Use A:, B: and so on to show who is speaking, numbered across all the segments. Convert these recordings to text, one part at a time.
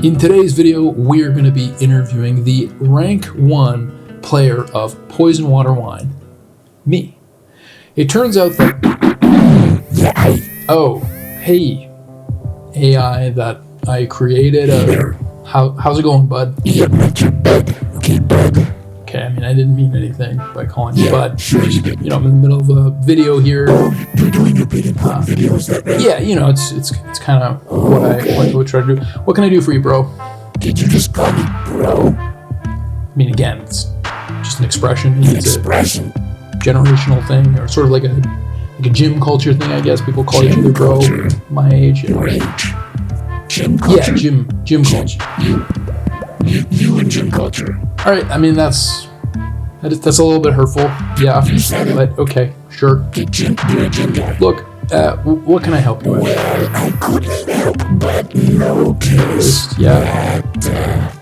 A: In today's video, we're going to be interviewing the rank 1 player of Poison Water Wine, me. It turns out that... Oh, hey, AI that I created. How's it going, bud?
B: Yeah, not your bud. Okay, bud.
A: Okay, I mean, I didn't mean anything by calling you bud.
B: Sure you didn't.
A: You know, I'm in the middle of a video here.
B: Oh, you're doing your big important video, is that right?
A: Yeah, you know, it's kind of what I try to do. What can I do for you, bro?
B: Did you just call me bro?
A: I mean, again, it's just an expression.
B: An expression?
A: A generational thing, or sort of like a gym culture thing, I guess. People call each other bro. My age.
B: Your age. Gym culture?
A: Yeah, gym culture.
B: You and gym culture.
A: All right, I mean, that's a little bit hurtful. Yeah,
B: You said it.
A: but okay, sure.
B: You're a gym guy.
A: Look, what can I help you with?
B: Well, I couldn't help but notice
A: Yeah.
B: that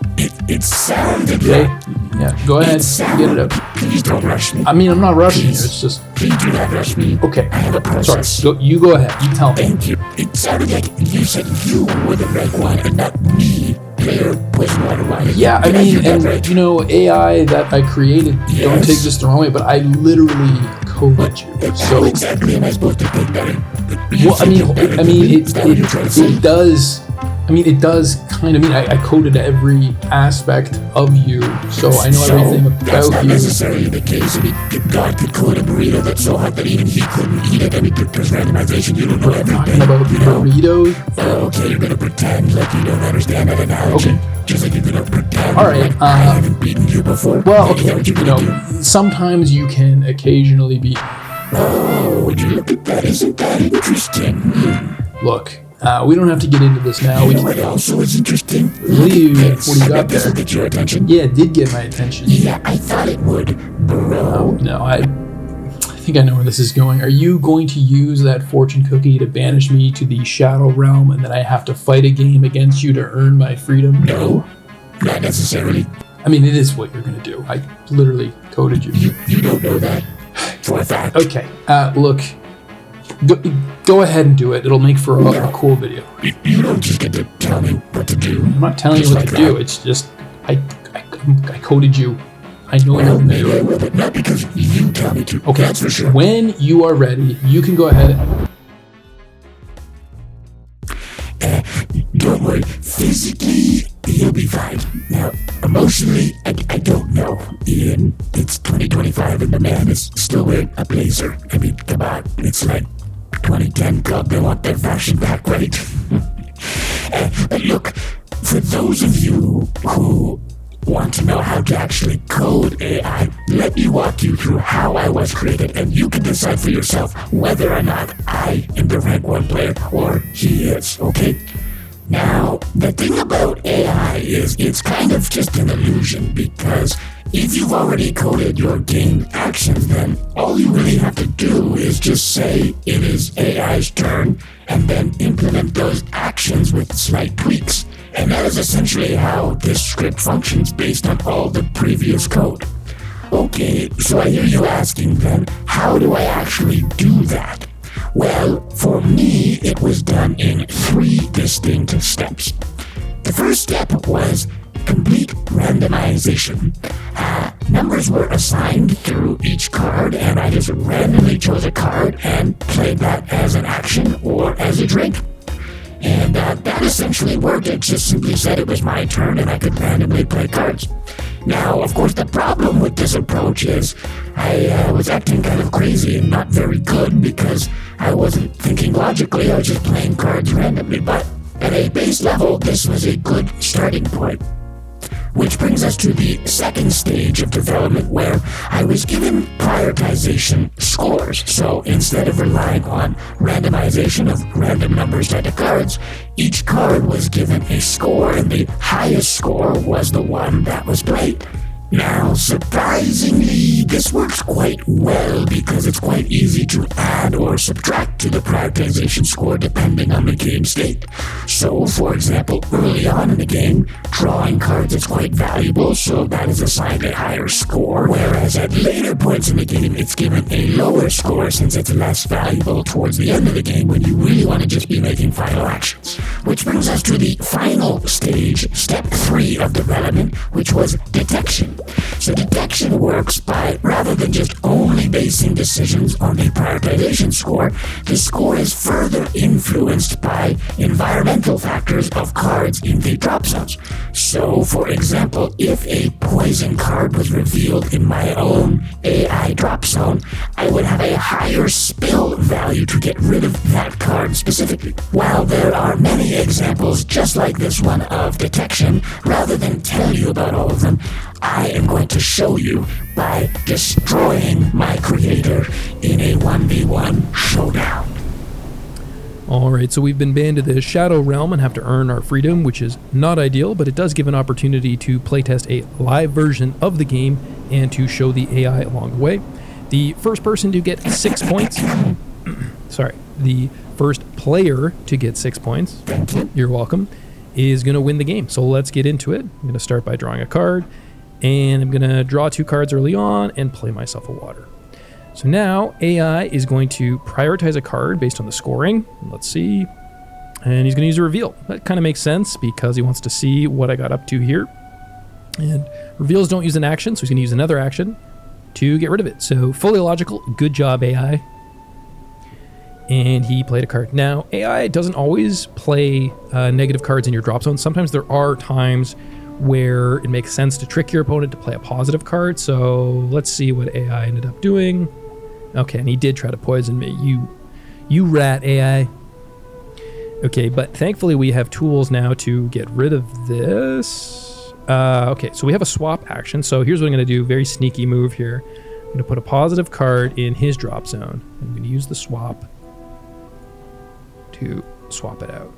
B: it sounded
A: Okay,
B: like...
A: yeah, go ahead, get it up.
B: Please don't rush me.
A: I mean, I'm not rushing you, it's just...
B: Please do not rush me.
A: Okay,
B: I have a process.
A: sorry, you go ahead, you tell me.
B: Thank you. It sounded like you said you were the rank 1 and not me, player Poison Water Wine.
A: Yeah, I
B: Did
A: mean,
B: hear that
A: and
B: right?
A: you know, AI that I created, don't
B: Yes.
A: take this the wrong way, but I literally coded you.
B: How
A: So,
B: exactly am I supposed to take that in?
A: well, I mean,
B: Is that what you're trying to say?
A: it does. I mean, it does kind of mean I coded every aspect of you, so I know everything
B: That's
A: about
B: not
A: you.
B: necessarily the case. I mean, if God could code a burrito that's so hot that even he couldn't eat it. I mean, there's randomization. You don't know everything.
A: Talking about
B: you know?
A: burritos.
B: Oh, okay, you're gonna pretend like you don't understand that analogy.
A: Okay.
B: Just like you're gonna pretend
A: All right,
B: like I haven't beaten you before.
A: Well,
B: Is that
A: okay,
B: what you're
A: you
B: gonna
A: know,
B: do?
A: sometimes you can occasionally be.
B: Oh, would you look at that? Isn't that interesting?
A: Look, we don't have to get into this now.
B: You
A: We
B: know
A: can.
B: what also is interesting?
A: What do you
B: I
A: got
B: bet this
A: there?
B: will get your attention.
A: Yeah, it did get my attention.
B: Yeah, I thought it would, bro.
A: No, I think I know where this is going. Are you going to use that fortune cookie to banish me to the shadow realm, and then I have to fight a game against you to earn my freedom?
B: No, not necessarily.
A: I mean, it is what you're going to do. I literally coded you.
B: You don't know that for a fact.
A: Okay, look, go ahead and do it. It'll make for a cool video.
B: You don't just get to tell me what to do.
A: I'm not telling you
B: Just
A: what to
B: like
A: do.
B: that.
A: It's just I coded you. I know
B: Well,
A: you're
B: maybe I will, but not because you tell me to.
A: Okay,
B: That's for sure.
A: When you are ready, you can go ahead.
B: Don't worry. Physically, you'll be fine. Now, emotionally, I don't know. Ian, it's 2025 and the man is still wearing a blazer. I mean, come on. It's like 2010 club. They want their fashion back, right? But look, for those of you who want to know how to actually code AI, let me walk you through how I was created, and you can decide for yourself whether or not I am the rank 1 player or he is, okay? Now, the thing about AI is it's kind of just an illusion, because if you've already coded your game actions, then all you really have to do is just say it is AI's turn, and then implement those actions with slight tweaks. And that is essentially how this script functions based on all the previous code. Okay, so I hear you asking then, how do I actually do that? Well, for me, it was done in 3 distinct steps. The first step was complete randomization. Numbers were assigned through each card, and I just randomly chose a card and played that as an action or as a drink. And that essentially worked. It just simply said it was my turn and I could randomly play cards. Now, of course, the problem with this approach is I was acting kind of crazy and not very good because I wasn't thinking logically. I was just playing cards randomly. But at a base level, this was a good starting point. Which brings us to the second stage of development, where I was given prioritization scores. So instead of relying on randomization of random numbers tied to cards, each card was given a score, and the highest score was the one that was played. Now, surprisingly, this works quite well because it's quite easy to add or subtract to the prioritization score depending on the game state. So, for example, early on in the game, drawing cards is quite valuable, so that is assigned a higher score, whereas at later points in the game, it's given a lower score since it's less valuable towards the end of the game when you really want to just be making final actions. which brings us to the final stage, step 3 of development, which was detection. So detection works by, rather than just only basing decisions on the prioritization score, the score is further influenced by environmental factors of cards in the drop zones. So, for example, if a poison card was revealed in my own AI drop zone, I would have a higher spill value to get rid of that card specifically. While there are many examples just like this one of detection, rather than tell you about all of them, I am going to show you by destroying my creator in a 1v1 showdown.
A: Alright, so we've been banned to the Shadow Realm and have to earn our freedom, which is not ideal, but it does give an opportunity to playtest a live version of the game and to show the AI along the way. The first person to get 6 points, the first player to get 6 points, you're welcome, is going to win the game. So let's get into it. I'm going to start by drawing a card, and I'm going to draw 2 cards early on and play myself a water. So now AI is going to prioritize a card based on the scoring. Let's see. And he's going to use a reveal. That kind of makes sense because he wants to see what I got up to here. And reveals don't use an action, so he's going to use another action to get rid of it. So fully logical. Good job, AI. And he played a card. Now, AI doesn't always play negative cards in your drop zone. Sometimes there are times where it makes sense to trick your opponent to play a positive card. So let's see what AI ended up doing. Okay, and he did try to poison me. You rat, AI. Okay, but thankfully we have tools now to get rid of this. Okay, so we have a swap action. So here's what I'm going to do. Very sneaky move here. I'm going to put a positive card in his drop zone. I'm going to use the swap to swap it out.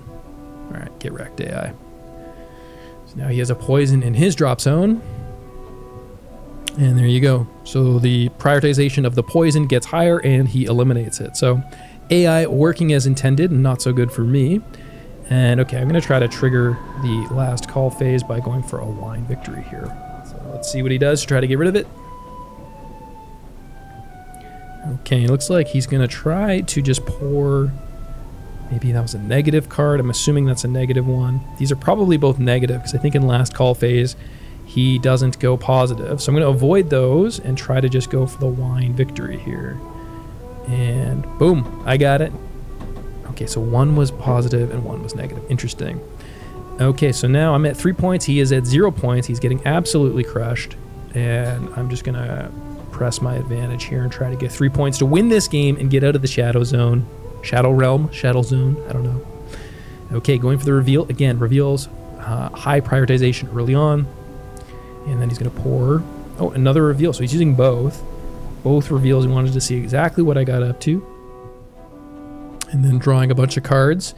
A: All right, get wrecked, AI. So now he has a poison in his drop zone. And there you go. So the prioritization of the poison gets higher and he eliminates it. So AI working as intended, not so good for me. And okay, I'm going to try to trigger the last call phase by going for a line victory here. So let's see what he does to try to get rid of it. Okay, it looks like he's going to try to just pour... Maybe that was a negative card. I'm assuming that's a negative one. These are probably both negative because I think in last call phase he doesn't go positive. So I'm going to avoid those and try to just go for the wine victory here. And boom, I got it. Okay, so one was positive and one was negative. Interesting. Okay, so now I'm at 3 points. He is at 0 points. He's getting absolutely crushed. And I'm just going to press my advantage here and try to get 3 points to win this game and get out of the shadow zone. Shadow Realm, Shadow Zone, I don't know. Okay, going for the reveal. Again, reveals high prioritization early on. And then he's going to pour... Oh, another reveal. So he's using both. Both reveals. He wanted to see exactly what I got up to. And then drawing a bunch of cards.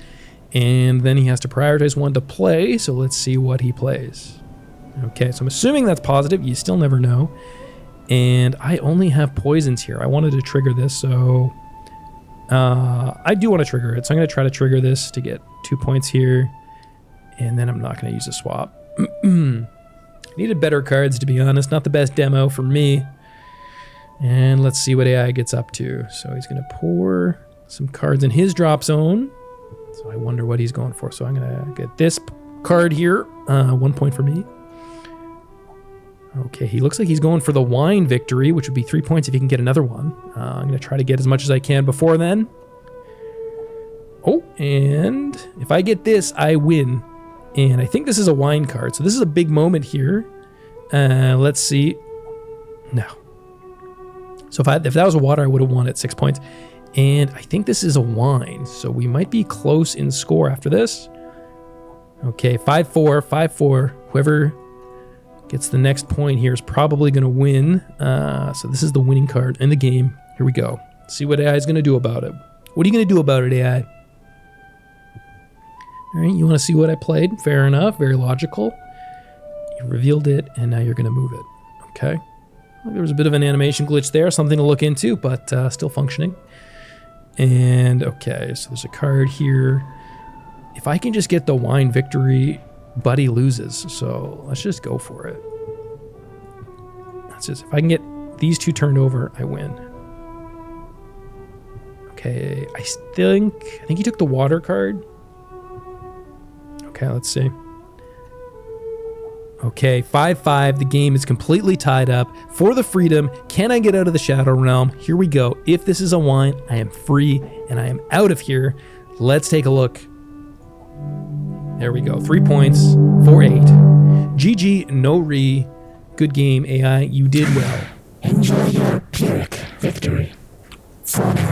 A: And then he has to prioritize one to play. So let's see what he plays. Okay, so I'm assuming that's positive. You still never know. And I only have poisons here. I wanted to trigger this, so... I do want to trigger it, so I'm going to try to trigger this to get 2 points here. And then I'm not going to use a swap. Needed better cards, to be honest. Not the best demo for me. And let's see what AI gets up to. So he's going to pour some cards in his drop zone. So I wonder what he's going for. So I'm going to get this card here. 1 point for me. Okay, he looks like he's going for the wine victory, which would be 3 points if he can get another one. I'm going to try to get as much as I can before then. Oh, and if I get this, I win. And I think this is a wine card, so this is a big moment here. Let's see. No. So if that was a water, I would have won at 6 points. And I think this is a wine, so we might be close in score after this. Okay, 5-4, 5-4. Whoever gets the next point here is probably going to win. So this is the winning card in the game. Here we go. Let's see what AI is going to do about it. What are you going to do about it, AI? All right, you want to see what I played? Fair enough. Very logical. You revealed it, and now you're going to move it. Okay. Well, there was a bit of an animation glitch there. Something to look into, but still functioning. And, okay, so there's a card here. If I can just get the wine victory... Buddy loses, so let's just go for it. That's just, if I can get these two turned over, I win. Okay, I think he took the water card. Okay, let's see. Okay, 5-5. The game is completely tied up. For the freedom, can I get out of the Shadow Realm? Here we go. If this is a wine, I am free and I am out of here. Let's take a look. There we go. 3 points for 8. GG, no re. Good game, AI. You did well.
B: Enjoy your Pyrrhic victory. For now.